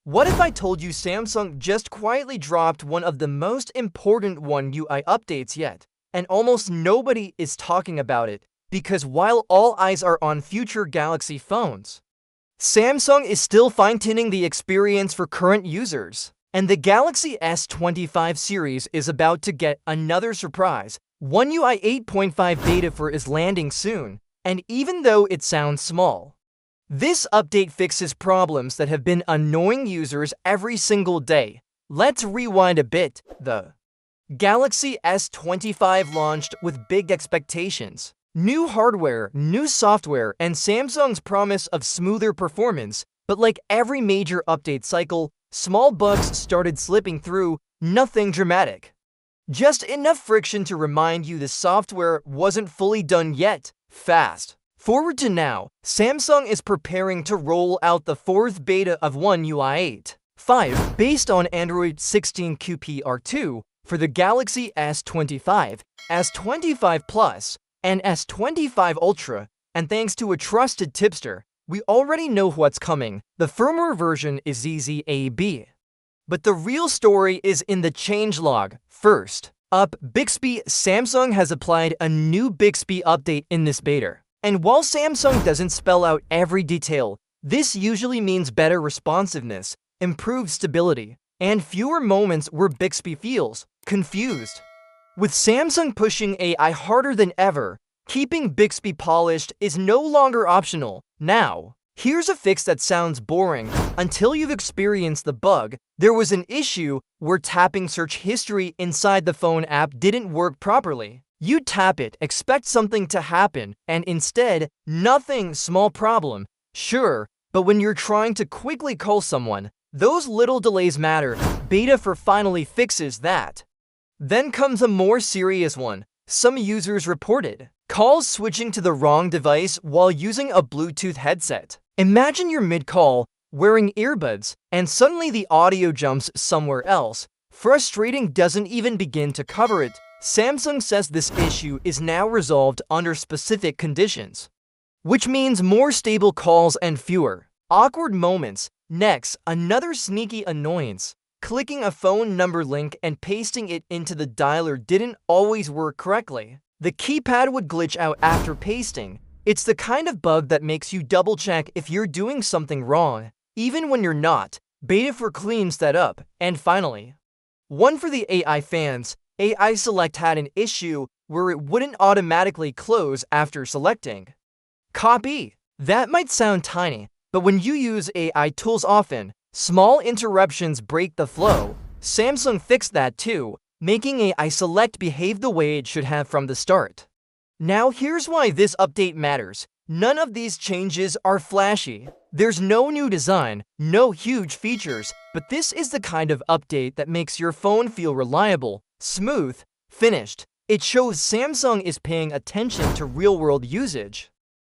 What if I told you Samsung just quietly dropped one of the most important One UI updates yet, and almost nobody is talking about it, because while all eyes are on future Galaxy phones, Samsung is still fine-tuning the experience for current users. And the Galaxy S25 series is about to get another surprise. One UI 8.5 beta for is landing soon, and even though it sounds small, this update fixes problems that have been annoying users every single day. Let's rewind a bit. The Galaxy S25 launched with big expectations. New hardware, new software, and Samsung's promise of smoother performance. But like every major update cycle, small bugs started slipping through, nothing dramatic. Just enough friction to remind you the software wasn't fully done yet. Fast forward to now, Samsung is preparing to roll out the fourth beta of One UI 8.5 based on Android 16 QPR2 for the Galaxy S25, S25 Plus, and S25 Ultra, and thanks to a trusted tipster, we already know what's coming. The firmware version is ZZAB. But the real story is in the changelog. First up, Bixby. Samsung has applied a new Bixby update in this beta. And while Samsung doesn't spell out every detail, this usually means better responsiveness, improved stability, and fewer moments where Bixby feels confused. With Samsung pushing AI harder than ever, keeping Bixby polished is no longer optional. Now, here's a fix that sounds boring until you've experienced the bug. There was an issue where tapping search history inside the phone app didn't work properly. You tap it, expect something to happen, and instead, nothing. Small problem, sure, but when you're trying to quickly call someone, those little delays matter. Beta 4 finally fixes that. Then comes a more serious one. Some users reported calls switching to the wrong device while using a Bluetooth headset. Imagine you're mid-call, wearing earbuds, and suddenly the audio jumps somewhere else. Frustrating doesn't even begin to cover it. Samsung says this issue is now resolved under specific conditions, which means more stable calls and fewer awkward moments. Next, another sneaky annoyance. Clicking a phone number link and pasting it into the dialer didn't always work correctly. The keypad would glitch out after pasting. It's the kind of bug that makes you double-check if you're doing something wrong, even when you're not. Beta 4 cleans that up. And finally, one for the AI fans. AI Select had an issue where it wouldn't automatically close after selecting. Copy. That might sound tiny, but when you use AI tools often, small interruptions break the flow. Samsung fixed that too, making AI Select behave the way it should have from the start. Now here's why this update matters. None of these changes are flashy. There's no new design, no huge features, but this is the kind of update that makes your phone feel reliable, smooth, finished. It shows Samsung is paying attention to real-world usage,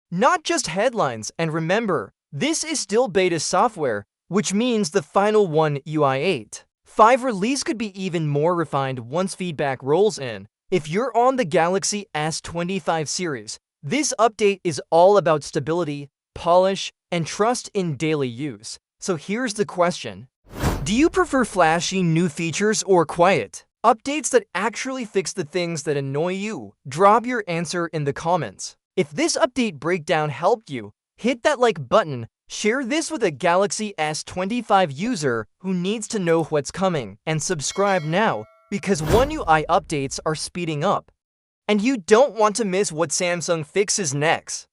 not just headlines. And remember, this is still beta software, which means the final One UI 8.5 release could be even more refined once feedback rolls in. If you're on the Galaxy S25 series, this update is all about stability, polish, and trust in daily use. So here's the question. Do you prefer flashy new features or quiet updates that actually fix the things that annoy you? Drop your answer in the comments. If this update breakdown helped you, hit that like button. Share this with a Galaxy S25 user who needs to know what's coming. And subscribe now, because One UI updates are speeding up. And you don't want to miss what Samsung fixes next.